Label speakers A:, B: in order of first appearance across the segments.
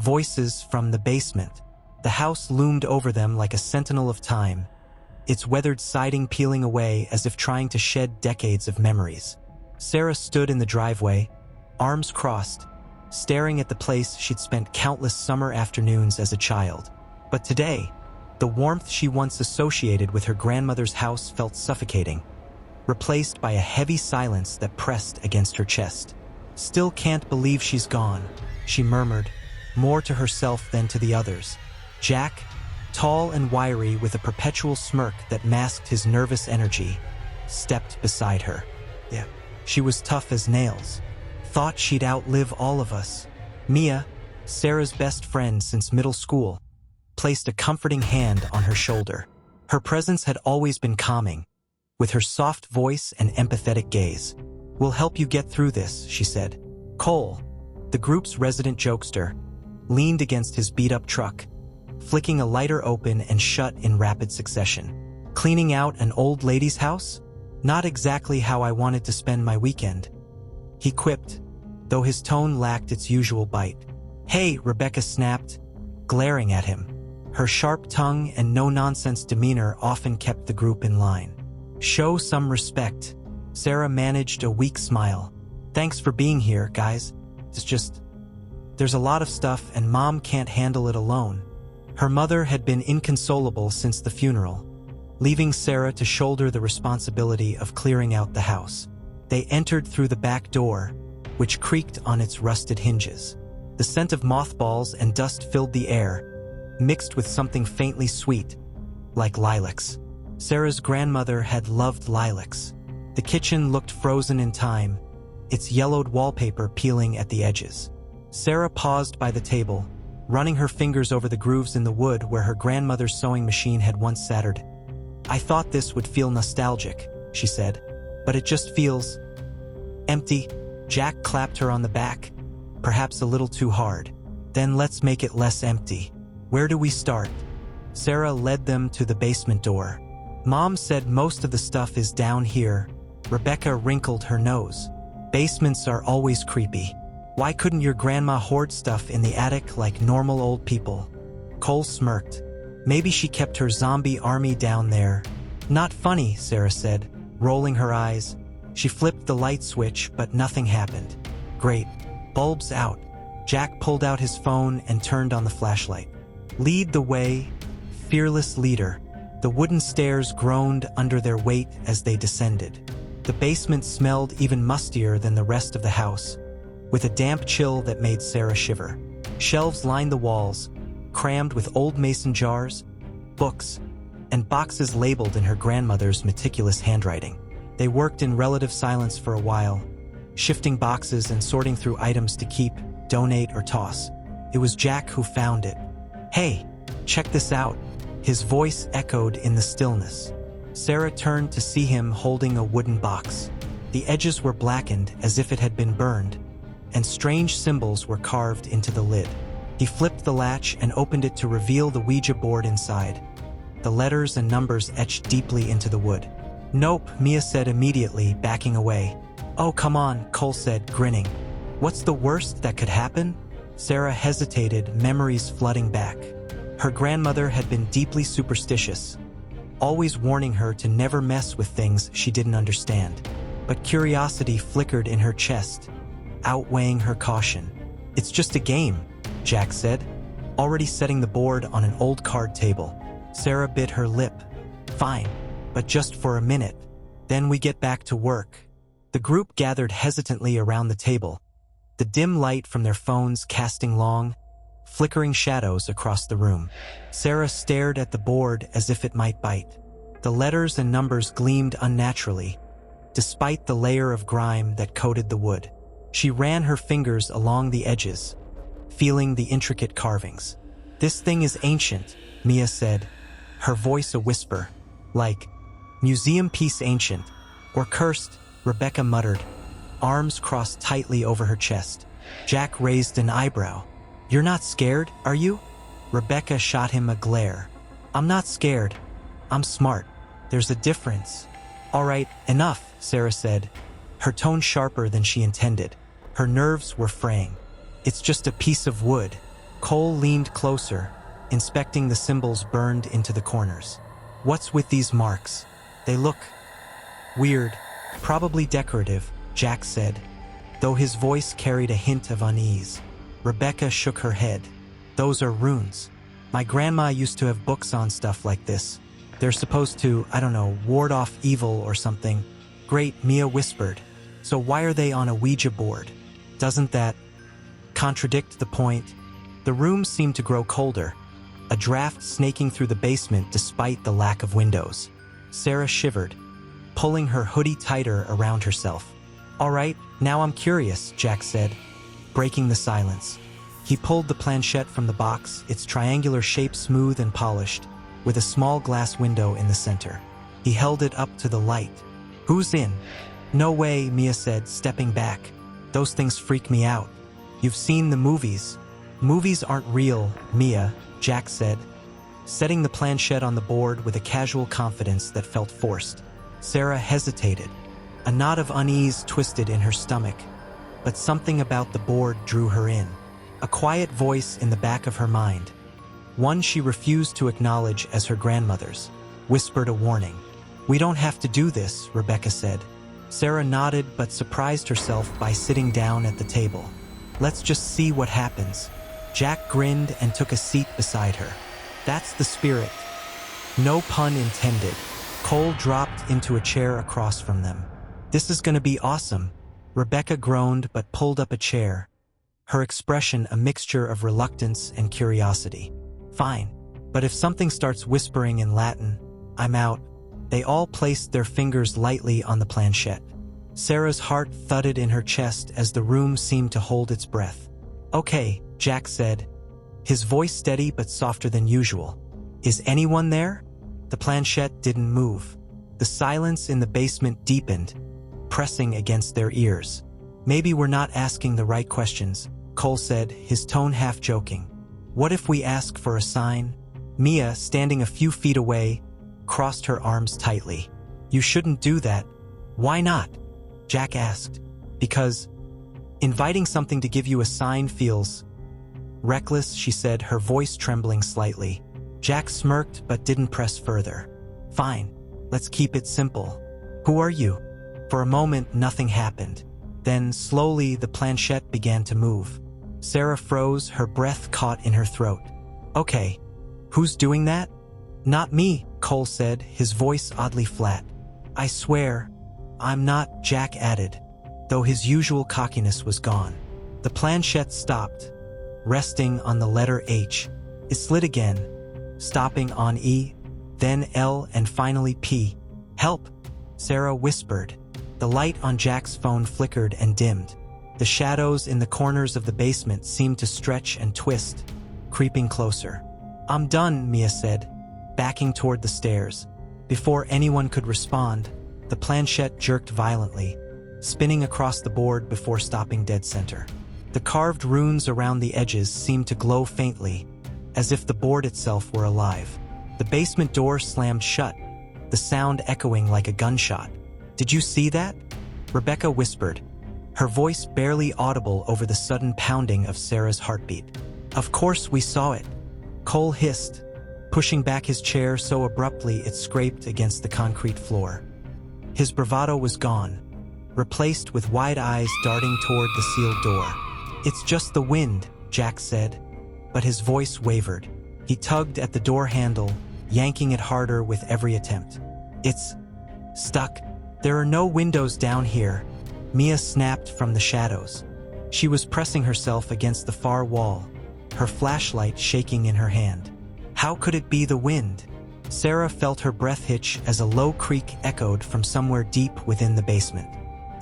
A: Voices from the basement. The house loomed over them like a sentinel of time, its weathered siding peeling away as if trying to shed decades of memories. Sarah stood in the driveway, arms crossed, staring at the place she'd spent countless summer afternoons as a child. But today, the warmth she once associated with her grandmother's house felt suffocating, replaced by a heavy silence that pressed against her chest. "Still can't believe she's gone," she murmured, more to herself than to the others. Jack, tall and wiry with a perpetual smirk that masked his nervous energy, stepped beside her. Yeah, she was tough as nails. Thought she'd outlive all of us. Mia, Sarah's best friend since middle school, placed a comforting hand on her shoulder. Her presence had always been calming, with her soft voice and empathetic gaze. "We'll help you get through this," she said. Cole, the group's resident jokester, leaned against his beat-up truck, flicking a lighter open and shut in rapid succession. "Cleaning out an old lady's house? Not exactly how I wanted to spend my weekend," he quipped, though his tone lacked its usual bite. "Hey," Rebecca snapped, glaring at him. Her sharp tongue and no-nonsense demeanor often kept the group in line. "Show some respect." Sarah managed a weak smile. "Thanks for being here, guys. There's a lot of stuff and Mom can't handle it alone." Her mother had been inconsolable since the funeral, leaving Sarah to shoulder the responsibility of clearing out the house. They entered through the back door, which creaked on its rusted hinges. The scent of mothballs and dust filled the air, mixed with something faintly sweet, like lilacs. Sarah's grandmother had loved lilacs. The kitchen looked frozen in time, its yellowed wallpaper peeling at the edges. Sarah paused by the table, running her fingers over the grooves in the wood where her grandmother's sewing machine had once soldered. "I thought this would feel nostalgic," she said, "but it just feels empty." Jack clapped her on the back, perhaps a little too hard. "Then let's make it less empty. Where do we start?" Sarah led them to the basement door. "Mom said most of the stuff is down here." Rebecca wrinkled her nose. "Basements are always creepy. Why couldn't your grandma hoard stuff in the attic like normal old people?" Cole smirked. "Maybe she kept her zombie army down there." "Not funny," Sarah said, rolling her eyes. She flipped the light switch, but nothing happened. "Great. Bulbs out." Jack pulled out his phone and turned on the flashlight. "Lead the way, fearless leader." The wooden stairs groaned under their weight as they descended. The basement smelled even mustier than the rest of the house, with a damp chill that made Sarah shiver. Shelves lined the walls, crammed with old mason jars, books, and boxes labeled in her grandmother's meticulous handwriting. They worked in relative silence for a while, shifting boxes and sorting through items to keep, donate, or toss. It was Jack who found it. "Hey, check this out." His voice echoed in the stillness. Sarah turned to see him holding a wooden box. The edges were blackened as if it had been burned, and strange symbols were carved into the lid. He flipped the latch and opened it to reveal the Ouija board inside, the letters and numbers etched deeply into the wood. "Nope," Mia said immediately, backing away. "Oh, come on," Cole said, grinning. "What's the worst that could happen?" Sarah hesitated, memories flooding back. Her grandmother had been deeply superstitious, always warning her to never mess with things she didn't understand. But curiosity flickered in her chest, outweighing her caution. "It's just a game," Jack said, already setting the board on an old card table. Sarah bit her lip. "Fine, but just for a minute. Then we get back to work." The group gathered hesitantly around the table, the dim light from their phones casting long, flickering shadows across the room. Sarah stared at the board as if it might bite. The letters and numbers gleamed unnaturally, despite the layer of grime that coated the wood. She ran her fingers along the edges, feeling the intricate carvings. "This thing is ancient," Mia said, her voice a whisper. "Like, museum piece ancient, or cursed," Rebecca muttered, arms crossed tightly over her chest. Jack raised an eyebrow. "You're not scared, are you?" Rebecca shot him a glare. "I'm not scared. I'm smart. There's a difference." "All right, enough," Sarah said, her tone sharper than she intended. Her nerves were fraying. "It's just a piece of wood. Cole leaned closer, inspecting the symbols burned into the corners. What's with these marks? They look weird, probably decorative, Jack said, though his voice carried a hint of unease. Rebecca shook her head. Those are runes. My grandma used to have books on stuff like this. They're supposed to, I don't know, ward off evil or something. Great, Mia whispered. So why are they on a Ouija board? Doesn't that contradict the point? The room seemed to grow colder, a draft snaking through the basement despite the lack of windows. Sarah shivered, pulling her hoodie tighter around herself. All right, now I'm curious, Jack said, breaking the silence. He pulled the planchette from the box, its triangular shape smooth and polished, with a small glass window in the center. He held it up to the light. Who's in? No way, Mia said, stepping back. Those things freak me out. You've seen the movies. Movies aren't real, Mia, Jack said, setting the planchette on the board with a casual confidence that felt forced. Sarah hesitated. A knot of unease twisted in her stomach, but something about the board drew her in. A quiet voice in the back of her mind, one she refused to acknowledge as her grandmother's, whispered a warning. We don't have to do this, Rebecca said. Sarah nodded but surprised herself by sitting down at the table. Let's just see what happens. Jack grinned and took a seat beside her. That's the spirit. No pun intended. Cole dropped into a chair across from them. This is gonna be awesome. Rebecca groaned but pulled up a chair, her expression a mixture of reluctance and curiosity. Fine, but if something starts whispering in Latin, I'm out. They all placed their fingers lightly on the planchette. Sarah's heart thudded in her chest as the room seemed to hold its breath. Okay, Jack said, his voice steady but softer than usual. Is anyone there? The planchette didn't move. The silence in the basement deepened, pressing against their ears. Maybe we're not asking the right questions, Cole said, his tone half joking. What if we ask for a sign? Mia, standing a few feet away, crossed her arms tightly. You shouldn't do that. Why not? Jack asked. Because inviting something to give you a sign feels reckless, she said, her voice trembling slightly. Jack smirked but didn't press further. Fine, let's keep it simple. Who are you? For a moment, nothing happened. Then, slowly, the planchette began to move. Sarah froze, her breath caught in her throat. Okay, who's doing that? Not me, Cole said, his voice oddly flat. I swear, I'm not, Jack added, though his usual cockiness was gone. The planchette stopped, resting on the letter H. It slid again, stopping on E, then L, and finally P. Help, Sarah whispered. The light on Jack's phone flickered and dimmed. The shadows in the corners of the basement seemed to stretch and twist, creeping closer. I'm done, Mia said, backing toward the stairs. Before anyone could respond, the planchette jerked violently, spinning across the board before stopping dead center. The carved runes around the edges seemed to glow faintly, as if the board itself were alive. The basement door slammed shut, the sound echoing like a gunshot. Did you see that? Rebecca whispered, her voice barely audible over the sudden pounding of Sarah's heartbeat. Of course we saw it, Cole hissed, pushing back his chair so abruptly it scraped against the concrete floor. His bravado was gone, replaced with wide eyes darting toward the sealed door. It's just the wind, Jack said, but his voice wavered. He tugged at the door handle, yanking it harder with every attempt. It's stuck. There are no windows down here, Mia snapped from the shadows. She was pressing herself against the far wall, her flashlight shaking in her hand. How could it be the wind? Sarah felt her breath hitch as a low creak echoed from somewhere deep within the basement.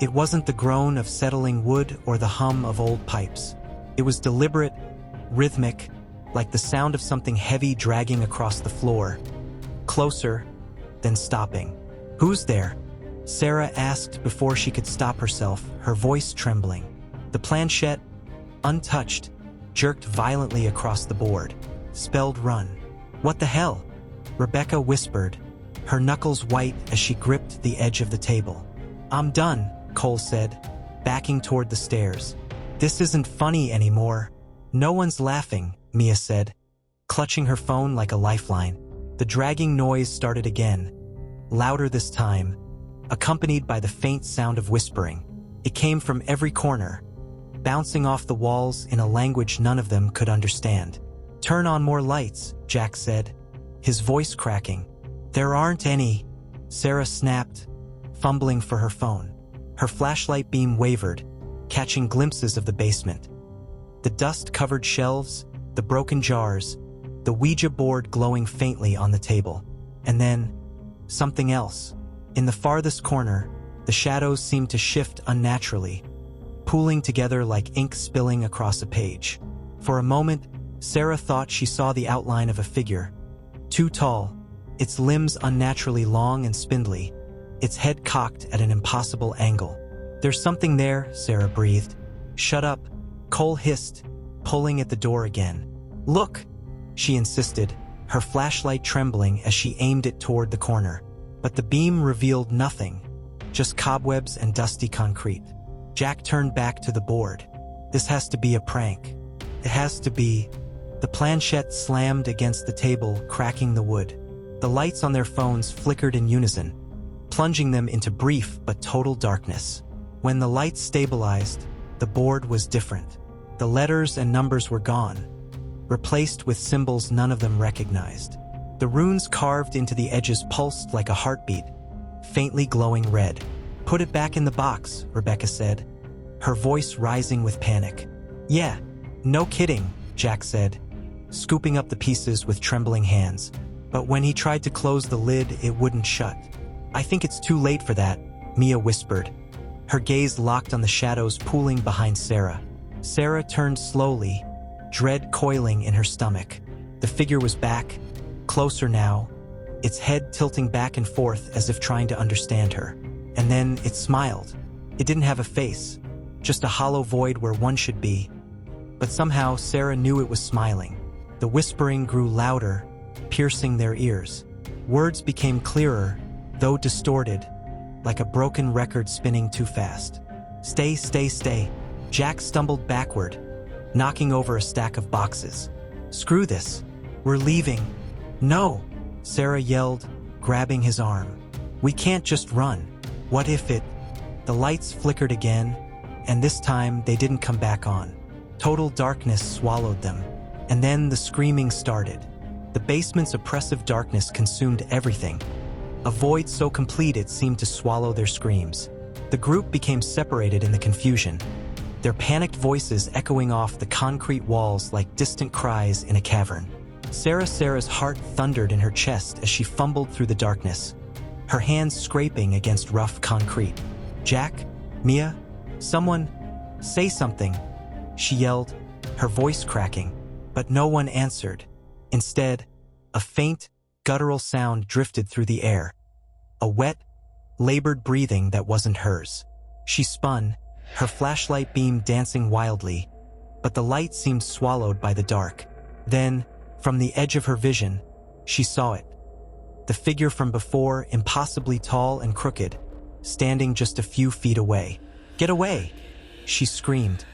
A: It wasn't the groan of settling wood or the hum of old pipes. It was deliberate, rhythmic, like the sound of something heavy dragging across the floor. Closer, then stopping. Who's there? Sarah asked before she could stop herself, her voice trembling. The planchette, untouched, jerked violently across the board. Spelled run. What the hell? Rebecca whispered, her knuckles white as she gripped the edge of the table. I'm done, Cole said, backing toward the stairs. This isn't funny anymore. No one's laughing, Mia said, clutching her phone like a lifeline. The dragging noise started again, louder this time, accompanied by the faint sound of whispering. It came from every corner, bouncing off the walls in a language none of them could understand. "Turn on more lights," Jack said, his voice cracking. "There aren't any," Sarah snapped, fumbling for her phone. Her flashlight beam wavered, catching glimpses of the basement. The dust-covered shelves, the broken jars, the Ouija board glowing faintly on the table. And then, something else. In the farthest corner, the shadows seemed to shift unnaturally, pooling together like ink spilling across a page. For a moment, Sarah thought she saw the outline of a figure. Too tall, its limbs unnaturally long and spindly, its head cocked at an impossible angle. "There's something there," Sarah breathed. "Shut up," Cole hissed, pulling at the door again. "Look," she insisted, her flashlight trembling as she aimed it toward the corner. But the beam revealed nothing, just cobwebs and dusty concrete. Jack turned back to the board. "This has to be a prank. It has to be." The planchette slammed against the table, cracking the wood. The lights on their phones flickered in unison, plunging them into brief but total darkness. When the lights stabilized, the board was different. The letters and numbers were gone, replaced with symbols none of them recognized. The runes carved into the edges pulsed like a heartbeat, faintly glowing red. "Put it back in the box," Rebecca said, her voice rising with panic. "Yeah, no kidding," Jack said, scooping up the pieces with trembling hands. But when he tried to close the lid, it wouldn't shut. "I think it's too late for that," Mia whispered, her gaze locked on the shadows pooling behind Sarah. Sarah turned slowly, dread coiling in her stomach. The figure was back, closer now, its head tilting back and forth as if trying to understand her. And then it smiled. It didn't have a face, just a hollow void where one should be. But somehow Sarah knew it was smiling. The whispering grew louder, piercing their ears. Words became clearer, though distorted, like a broken record spinning too fast. "Stay, stay, stay." Jack stumbled backward, knocking over a stack of boxes. "Screw this. We're leaving." "No," Sarah yelled, grabbing his arm. "We can't just run. What if it—" The lights flickered again, and this time they didn't come back on. Total darkness swallowed them, and then the screaming started. The basement's oppressive darkness consumed everything, a void so complete it seemed to swallow their screams. The group became separated in the confusion, their panicked voices echoing off the concrete walls like distant cries in a cavern. Sarah's heart thundered in her chest as she fumbled through the darkness, her hands scraping against rough concrete. "Jack? Mia? Someone? Say something," she yelled, her voice cracking. But no one answered. Instead, a faint, guttural sound drifted through the air, a wet, labored breathing that wasn't hers. She spun, her flashlight beam dancing wildly, but the light seemed swallowed by the dark. Then, from the edge of her vision, she saw it. The figure from before, impossibly tall and crooked, standing just a few feet away. "Get away!" she screamed,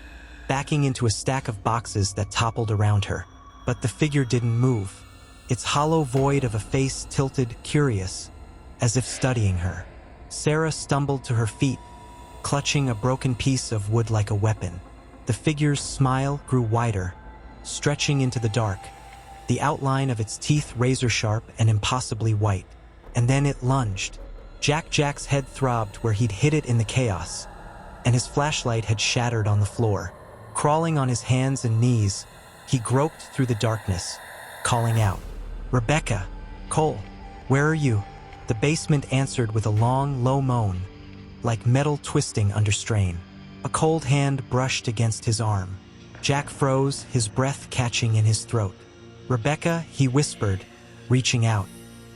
A: backing into a stack of boxes that toppled around her. But the figure didn't move, its hollow void of a face tilted, curious, as if studying her. Sarah stumbled to her feet, clutching a broken piece of wood like a weapon. The figure's smile grew wider, stretching into the dark, the outline of its teeth razor-sharp and impossibly white. And then it lunged. Jack's head throbbed where he'd hit it in the chaos, and his flashlight had shattered on the floor. Crawling on his hands and knees, he groped through the darkness, calling out, "Rebecca! Cole! Where are you?" The basement answered with a long, low moan, like metal twisting under strain. A cold hand brushed against his arm. Jack froze, his breath catching in his throat. "Rebecca," he whispered, reaching out.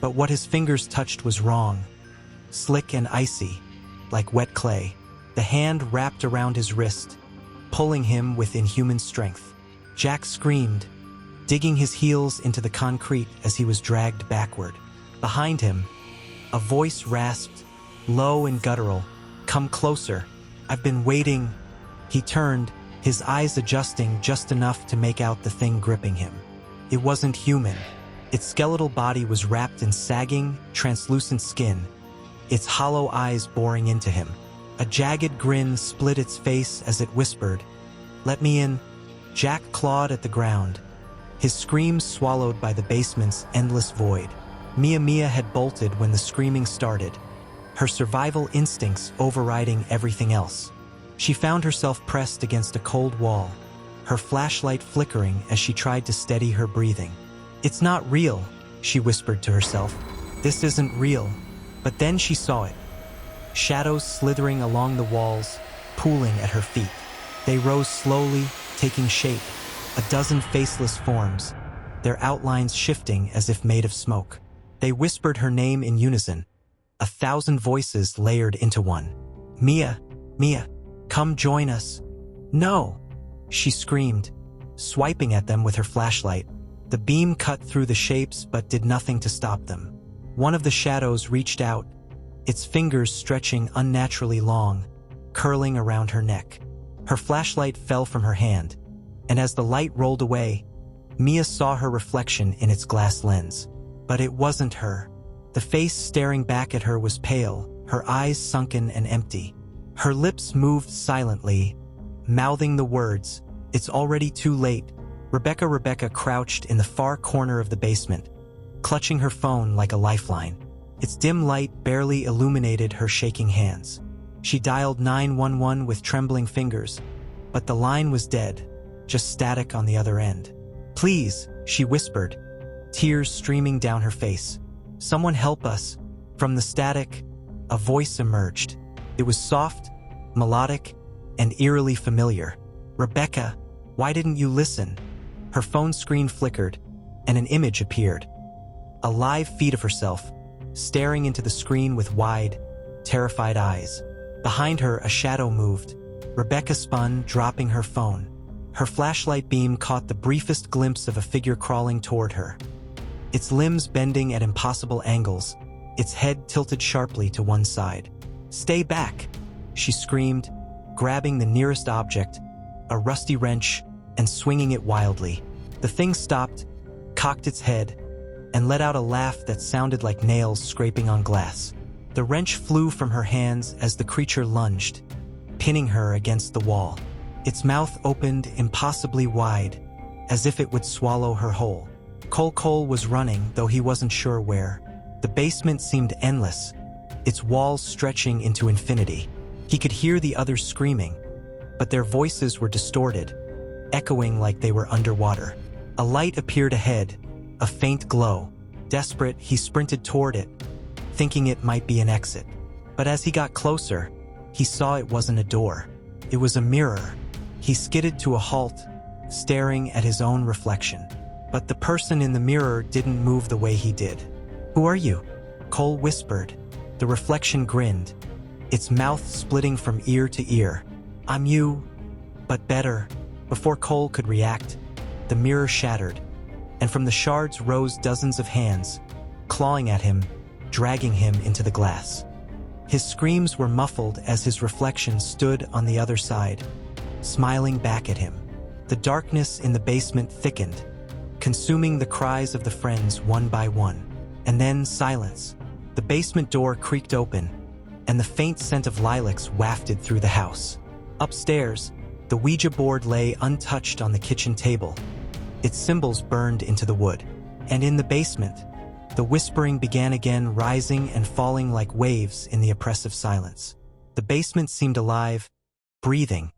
A: But what his fingers touched was wrong. Slick and icy, like wet clay. The hand wrapped around his wrist, pulling him with inhuman strength. Jack screamed, digging his heels into the concrete as he was dragged backward. Behind him, a voice rasped, low and guttural, "Come closer. I've been waiting." He turned, his eyes adjusting just enough to make out the thing gripping him. It wasn't human. Its skeletal body was wrapped in sagging, translucent skin, its hollow eyes boring into him. A jagged grin split its face as it whispered, "Let me in." Jack clawed at the ground, his screams swallowed by the basement's endless void. Mia had bolted when the screaming started, her survival instincts overriding everything else. She found herself pressed against a cold wall, her flashlight flickering as she tried to steady her breathing. "It's not real," she whispered to herself. "This isn't real." But then she saw it. Shadows slithering along the walls, pooling at her feet. They rose slowly, taking shape, a dozen faceless forms, their outlines shifting as if made of smoke. They whispered her name in unison, 1,000 voices layered into one. "Mia, Mia, come join us." "No!" she screamed, swiping at them with her flashlight. The beam cut through the shapes but did nothing to stop them. One of the shadows reached out, its fingers stretching unnaturally long, curling around her neck. Her flashlight fell from her hand, and as the light rolled away, Mia saw her reflection in its glass lens. But it wasn't her. The face staring back at her was pale, her eyes sunken and empty. Her lips moved silently, mouthing the words, "It's already too late." Rebecca crouched in the far corner of the basement, clutching her phone like a lifeline. Its dim light barely illuminated her shaking hands. She dialed 911 with trembling fingers, but the line was dead, just static on the other end. "Please," she whispered, tears streaming down her face. "Someone help us." From the static, a voice emerged. It was soft, melodic, and eerily familiar. "Rebecca, why didn't you listen?" Her phone screen flickered, and an image appeared. A live feed of herself, staring into the screen with wide, terrified eyes. Behind her, a shadow moved. Rebecca spun, dropping her phone. Her flashlight beam caught the briefest glimpse of a figure crawling toward her. Its limbs bending at impossible angles, its head tilted sharply to one side. "Stay back!" she screamed, grabbing the nearest object, a rusty wrench, and swinging it wildly. The thing stopped, cocked its head, and let out a laugh that sounded like nails scraping on glass. The wrench flew from her hands as the creature lunged, pinning her against the wall. Its mouth opened impossibly wide, as if it would swallow her whole. Cole was running, though he wasn't sure where. The basement seemed endless, its walls stretching into infinity. He could hear the others screaming, but their voices were distorted, echoing like they were underwater. A light appeared ahead, a faint glow. Desperate, he sprinted toward it, thinking it might be an exit. But as he got closer, he saw it wasn't a door. It was a mirror. He skidded to a halt, staring at his own reflection. But the person in the mirror didn't move the way he did. "Who are you?" Cole whispered. The reflection grinned, its mouth splitting from ear to ear. "I'm you, but better." Before Cole could react, the mirror shattered, and from the shards rose dozens of hands, clawing at him, dragging him into the glass. His screams were muffled as his reflection stood on the other side, smiling back at him. The darkness in the basement thickened, consuming the cries of the friends one by one. And then silence. The basement door creaked open, and the faint scent of lilacs wafted through the house. Upstairs, the Ouija board lay untouched on the kitchen table, its symbols burned into the wood. And in the basement, the whispering began again, rising and falling like waves in the oppressive silence. The basement seemed alive, breathing,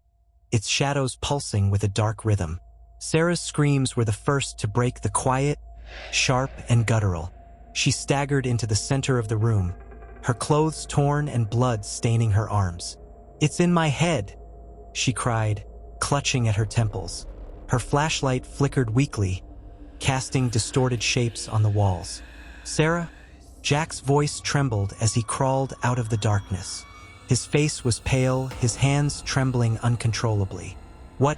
A: its shadows pulsing with a dark rhythm. Sarah's screams were the first to break the quiet, sharp and guttural. She staggered into the center of the room, her clothes torn and blood staining her arms. "It's in my head," she cried, clutching at her temples. Her flashlight flickered weakly, casting distorted shapes on the walls. "Sarah?" Jack's voice trembled as he crawled out of the darkness. His face was pale, his hands trembling uncontrollably. What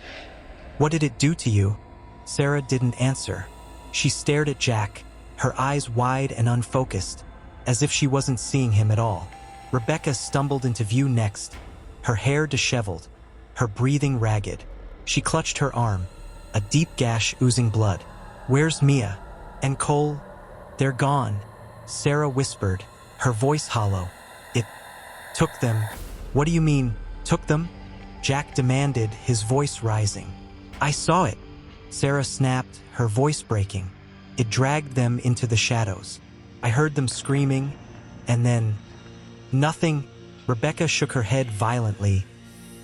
A: did it do to you?" Sarah didn't answer. She stared at Jack, her eyes wide and unfocused, as if she wasn't seeing him at all. Rebecca stumbled into view next, her hair disheveled, her breathing ragged. She clutched her arm, a deep gash oozing blood. "Where's Mia? And Cole?" "They're gone," Sarah whispered, her voice hollow. "It took them." "What do you mean, took them?" Jack demanded, his voice rising. "I saw it," Sarah snapped, her voice breaking. "It dragged them into the shadows. I heard them screaming, and then... nothing." Rebecca shook her head violently,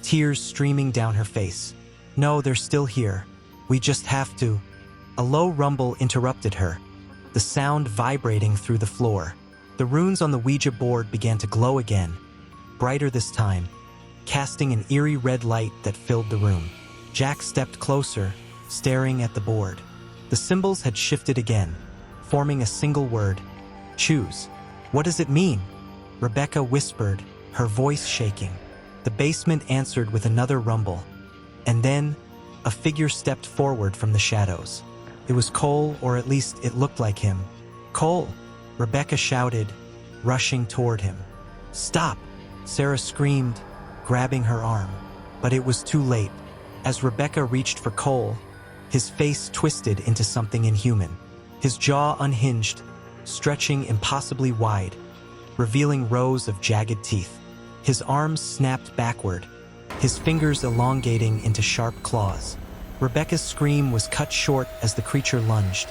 A: tears streaming down her face. "No, they're still here. We just have to..." A low rumble interrupted her, the sound vibrating through the floor. The runes on the Ouija board began to glow again, brighter this time, casting an eerie red light that filled the room. Jack stepped closer, staring at the board. The symbols had shifted again, forming a single word: choose. "What does it mean?" Rebecca whispered, her voice shaking. The basement answered with another rumble, and then a figure stepped forward from the shadows. It was Cole, or at least it looked like him. "Cole!" Rebecca shouted, rushing toward him. "Stop!" Sarah screamed, grabbing her arm. But it was too late. As Rebecca reached for Cole, his face twisted into something inhuman. His jaw unhinged, stretching impossibly wide, revealing rows of jagged teeth. His arms snapped backward, his fingers elongating into sharp claws. Rebecca's scream was cut short as the creature lunged,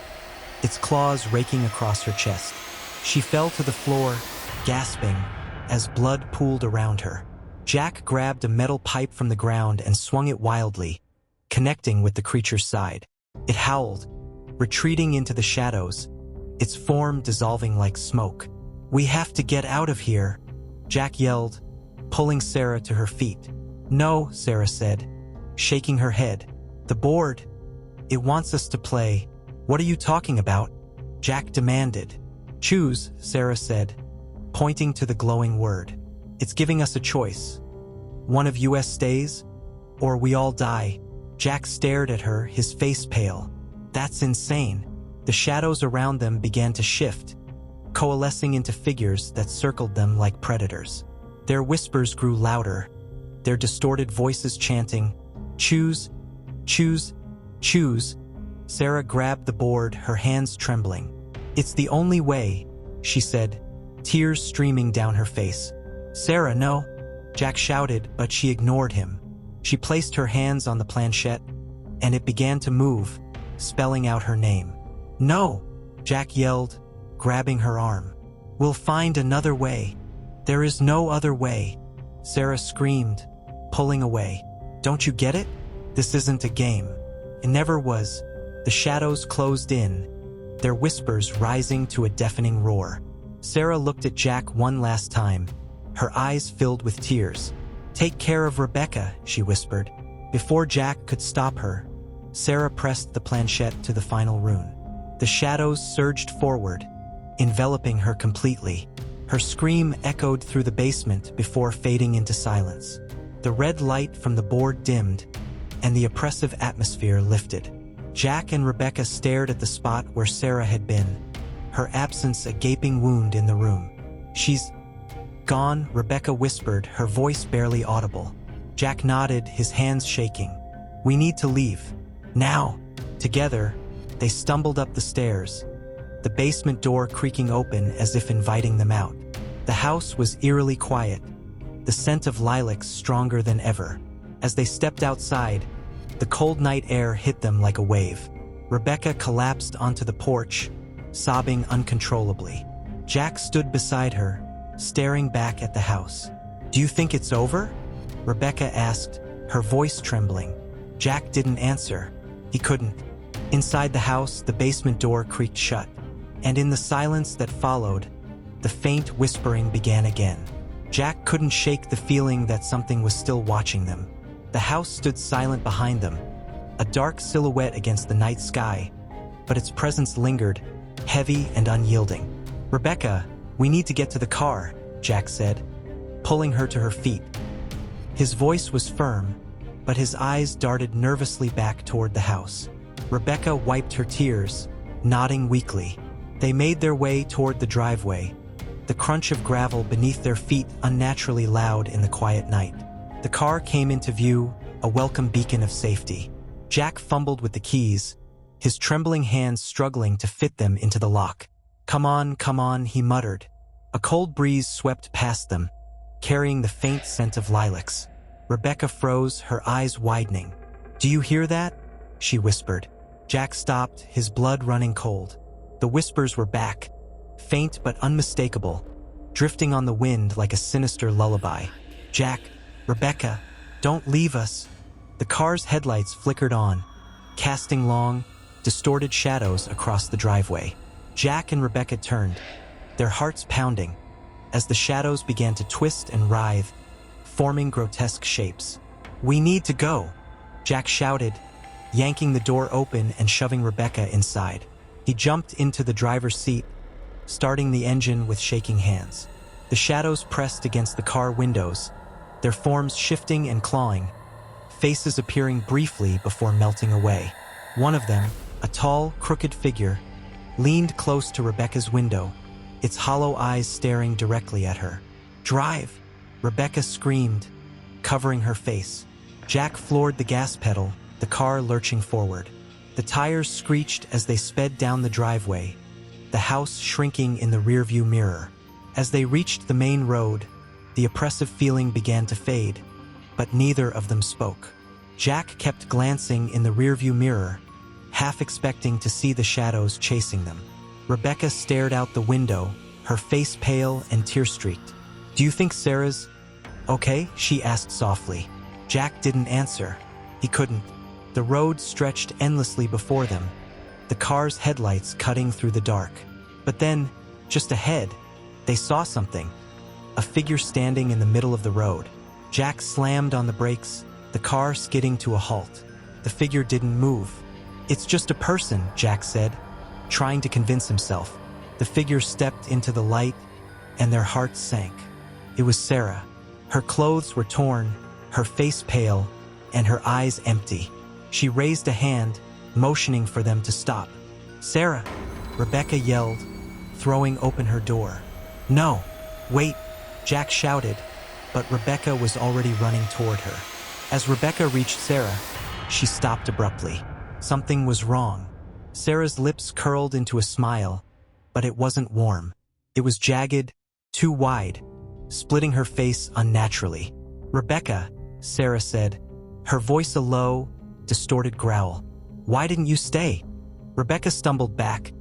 A: its claws raking across her chest. She fell to the floor, gasping, as blood pooled around her. Jack grabbed a metal pipe from the ground and swung it wildly, connecting with the creature's side. It howled, retreating into the shadows, its form dissolving like smoke. "We have to get out of here," Jack yelled, pulling Sarah to her feet. "No," Sarah said, shaking her head. "The board. It wants us to play." "What are you talking about?" Jack demanded. "Choose," Sarah said, pointing to the glowing word. "It's giving us a choice. One of us stays, or we all die." Jack stared at her, his face pale. "That's insane." The shadows around them began to shift, coalescing into figures that circled them like predators. Their whispers grew louder, their distorted voices chanting, "Choose, choose, choose." Sarah grabbed the board, her hands trembling. "It's the only way," she said, tears streaming down her face. "Sarah, no!" Jack shouted, but she ignored him. She placed her hands on the planchette, and it began to move, spelling out her name. "No!" Jack yelled, grabbing her arm. "We'll find another way." "There is no other way," Sarah screamed, pulling away. "Don't you get it? This isn't a game. It never was." The shadows closed in, their whispers rising to a deafening roar. Sarah looked at Jack one last time, her eyes filled with tears. "Take care of Rebecca," she whispered. Before Jack could stop her, Sarah pressed the planchette to the final rune. The shadows surged forward, enveloping her completely. Her scream echoed through the basement before fading into silence. The red light from the board dimmed, and the oppressive atmosphere lifted. Jack and Rebecca stared at the spot where Sarah had been, her absence a gaping wound in the room. "She's gone," Rebecca whispered, her voice barely audible. Jack nodded, his hands shaking. "We need to leave. Now!" Together, they stumbled up the stairs, the basement door creaking open as if inviting them out. The house was eerily quiet, the scent of lilacs stronger than ever. As they stepped outside, the cold night air hit them like a wave. Rebecca collapsed onto the porch, sobbing uncontrollably. Jack stood beside her, staring back at the house. "Do you think it's over?" Rebecca asked, her voice trembling. Jack didn't answer. He couldn't. Inside the house, the basement door creaked shut, and in the silence that followed, the faint whispering began again. Jack couldn't shake the feeling that something was still watching them. The house stood silent behind them, a dark silhouette against the night sky, but its presence lingered, heavy and unyielding. "Rebecca, we need to get to the car," Jack said, pulling her to her feet. His voice was firm, but his eyes darted nervously back toward the house. Rebecca wiped her tears, nodding weakly. They made their way toward the driveway, the crunch of gravel beneath their feet unnaturally loud in the quiet night. The car came into view, a welcome beacon of safety. Jack fumbled with the keys, his trembling hands struggling to fit them into the lock. Come on, he muttered. A cold breeze swept past them, carrying the faint scent of lilacs. Rebecca froze, her eyes widening. Do you hear that? She whispered. Jack stopped, his blood running cold. The whispers were back, faint but unmistakable, drifting on the wind like a sinister lullaby. Jack, Rebecca, don't leave us. The car's headlights flickered on, casting long, distorted shadows across the driveway. Jack and Rebecca turned, their hearts pounding, as the shadows began to twist and writhe, forming grotesque shapes. We need to go, Jack shouted, yanking the door open and shoving Rebecca inside. He jumped into the driver's seat, starting the engine with shaking hands. The shadows pressed against the car windows, their forms shifting and clawing, faces appearing briefly before melting away. One of them, a tall, crooked figure, leaned close to Rebecca's window, its hollow eyes staring directly at her. Drive! Rebecca screamed, covering her face. Jack floored the gas pedal, the car lurching forward. The tires screeched as they sped down the driveway, the house shrinking in the rearview mirror. As they reached the main road, the oppressive feeling began to fade, but neither of them spoke. Jack kept glancing in the rearview mirror, half expecting to see the shadows chasing them. Rebecca stared out the window, her face pale and tear-streaked. Do you think Sarah's okay? She asked softly. Jack didn't answer. He couldn't. The road stretched endlessly before them, the car's headlights cutting through the dark. But then, just ahead, they saw something. A figure standing in the middle of the road. Jack slammed on the brakes, the car skidding to a halt. The figure didn't move. It's just a person, Jack said, trying to convince himself. The figure stepped into the light, and their hearts sank. It was Sarah. Her clothes were torn, her face pale, and her eyes empty. She raised a hand, motioning for them to stop. Sarah, Rebecca yelled, throwing open her door. No, wait, Jack shouted, but Rebecca was already running toward her. As Rebecca reached Sarah, she stopped abruptly. Something was wrong. Sarah's lips curled into a smile, but it wasn't warm. It was jagged, too wide, splitting her face unnaturally. Rebecca, Sarah said, her voice a low, distorted growl. Why didn't you stay? Rebecca stumbled back,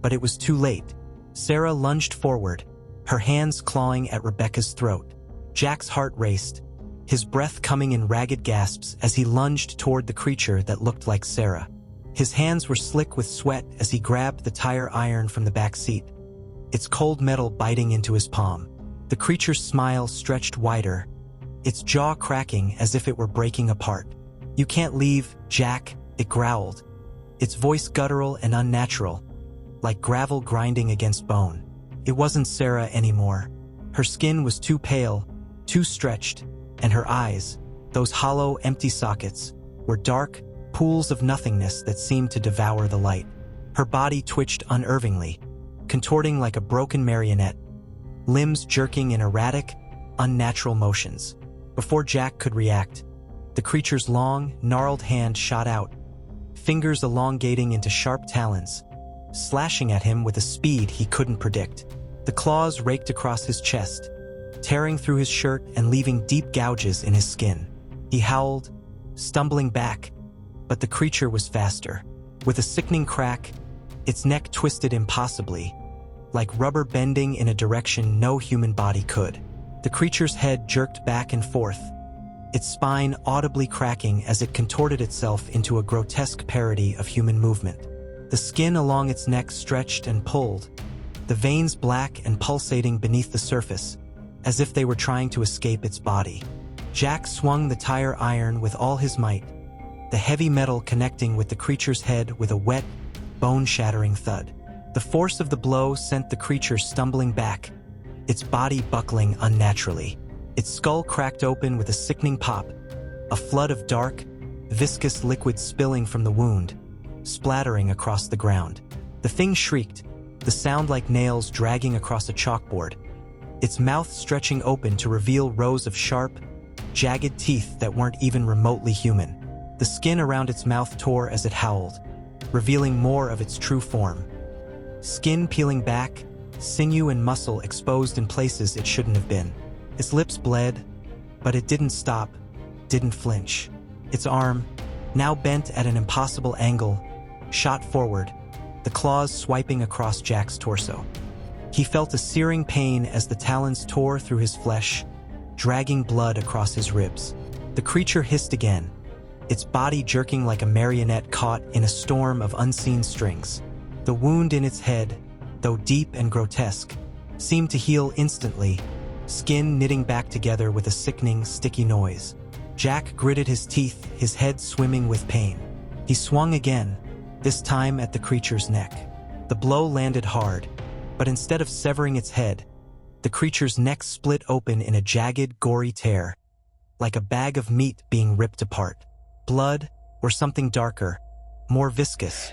A: but it was too late. Sarah lunged forward, her hands clawing at Rebecca's throat. Jack's heart raced, his breath coming in ragged gasps as he lunged toward the creature that looked like Sarah. His hands were slick with sweat as he grabbed the tire iron from the back seat, its cold metal biting into his palm. The creature's smile stretched wider, its jaw cracking as if it were breaking apart. You can't leave, Jack, it growled, its voice guttural and unnatural, like gravel grinding against bone. It wasn't Sarah anymore. Her skin was too pale, too stretched, and her eyes, those hollow, empty sockets, were dark pools of nothingness that seemed to devour the light. Her body twitched unervingly, contorting like a broken marionette, limbs jerking in erratic, unnatural motions. Before Jack could react, the creature's long, gnarled hand shot out, fingers elongating into sharp talons, slashing at him with a speed he couldn't predict. The claws raked across his chest, tearing through his shirt and leaving deep gouges in his skin. He howled, stumbling back, but the creature was faster. With a sickening crack, its neck twisted impossibly, like rubber bending in a direction no human body could. The creature's head jerked back and forth, its spine audibly cracking as it contorted itself into a grotesque parody of human movement. The skin along its neck stretched and pulled, the veins black and pulsating beneath the surface, as if they were trying to escape its body. Jack swung the tire iron with all his might, the heavy metal connecting with the creature's head with a wet, bone-shattering thud. The force of the blow sent the creature stumbling back, its body buckling unnaturally. Its skull cracked open with a sickening pop, a flood of dark, viscous liquid spilling from the wound, splattering across the ground. The thing shrieked, the sound like nails dragging across a chalkboard, its mouth stretching open to reveal rows of sharp, jagged teeth that weren't even remotely human. The skin around its mouth tore as it howled, revealing more of its true form. Skin peeling back, sinew and muscle exposed in places it shouldn't have been. Its lips bled, but it didn't stop, didn't flinch. Its arm, now bent at an impossible angle, shot forward, the claws swiping across Jack's torso. He felt a searing pain as the talons tore through his flesh, dragging blood across his ribs. The creature hissed again, its body jerking like a marionette caught in a storm of unseen strings. The wound in its head, though deep and grotesque, seemed to heal instantly, skin knitting back together with a sickening, sticky noise. Jack gritted his teeth, his head swimming with pain. He swung again, this time at the creature's neck. The blow landed hard, but instead of severing its head, the creature's neck split open in a jagged, gory tear, like a bag of meat being ripped apart. Blood, or something darker, more viscous,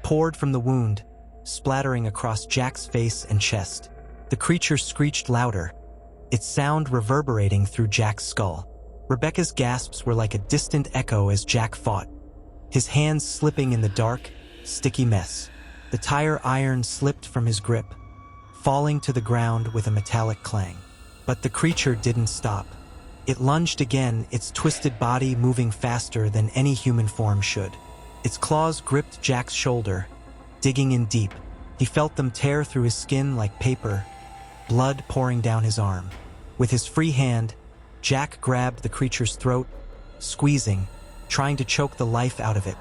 A: poured from the wound, splattering across Jack's face and chest. The creature screeched louder, its sound reverberating through Jack's skull. Rebecca's gasps were like a distant echo as Jack fought, his hands slipping in the dark, sticky mess. The tire iron slipped from his grip, falling to the ground with a metallic clang. But the creature didn't stop. It lunged again, its twisted body moving faster than any human form should. Its claws gripped Jack's shoulder, digging in deep. He felt them tear through his skin like paper, blood pouring down his arm. With his free hand, Jack grabbed the creature's throat, squeezing, trying to choke the life out of it.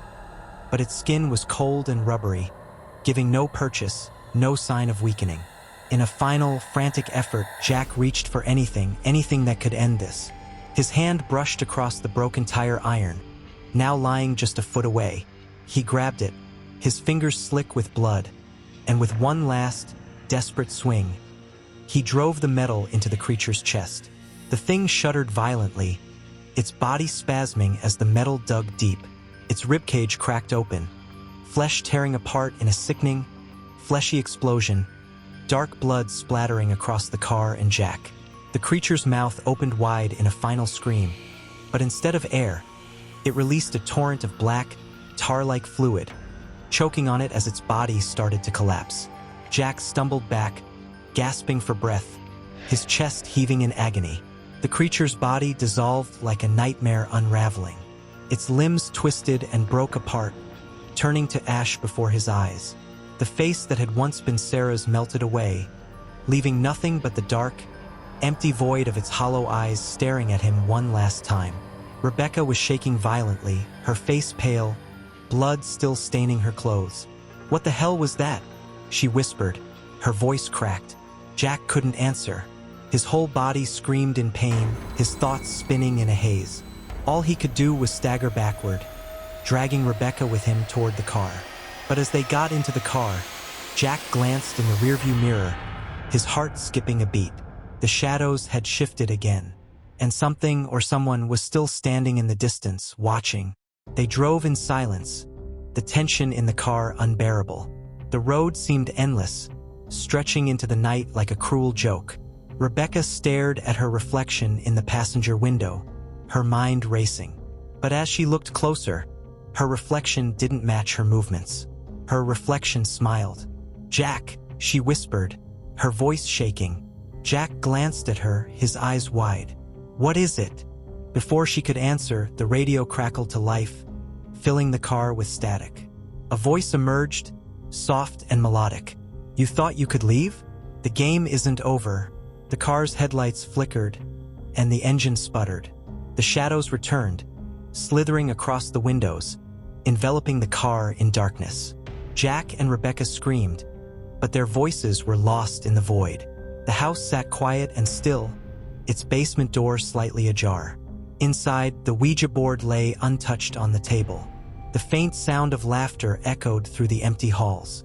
A: But its skin was cold and rubbery, giving no purchase, no sign of weakening. In a final, frantic effort, Jack reached for anything that could end this. His hand brushed across the broken tire iron, now lying just a foot away. He grabbed it, his fingers slick with blood, and with one last, desperate swing, he drove the metal into the creature's chest. The thing shuddered violently, its body spasming as the metal dug deep. Its ribcage cracked open, flesh tearing apart in a sickening, fleshy explosion, dark blood splattering across the car and Jack. The creature's mouth opened wide in a final scream, but instead of air, it released a torrent of black, tar-like fluid, choking on it as its body started to collapse. Jack stumbled back, gasping for breath, his chest heaving in agony. The creature's body dissolved like a nightmare unraveling. Its limbs twisted and broke apart, turning to ash before his eyes. The face that had once been Sarah's melted away, leaving nothing but the dark, empty void of its hollow eyes staring at him one last time. Rebecca was shaking violently, her face pale, blood still staining her clothes. "What the hell was that?" she whispered, her voice cracked. Jack couldn't answer. His whole body screamed in pain, his thoughts spinning in a haze. All he could do was stagger backward, dragging Rebecca with him toward the car. But as they got into the car, Jack glanced in the rearview mirror, his heart skipping a beat. The shadows had shifted again, and something or someone was still standing in the distance, watching. They drove in silence, the tension in the car unbearable. The road seemed endless, stretching into the night like a cruel joke. Rebecca stared at her reflection in the passenger window, her mind racing. But as she looked closer, her reflection didn't match her movements. Her reflection smiled. "Jack," she whispered, her voice shaking. Jack glanced at her, his eyes wide. "What is it?" Before she could answer, the radio crackled to life, filling the car with static. A voice emerged, soft and melodic. "You thought you could leave? The game isn't over." The car's headlights flickered, and the engine sputtered. The shadows returned, slithering across the windows, enveloping the car in darkness. Jack and Rebecca screamed, but their voices were lost in the void. The house sat quiet and still, its basement door slightly ajar. Inside, the Ouija board lay untouched on the table. The faint sound of laughter echoed through the empty halls.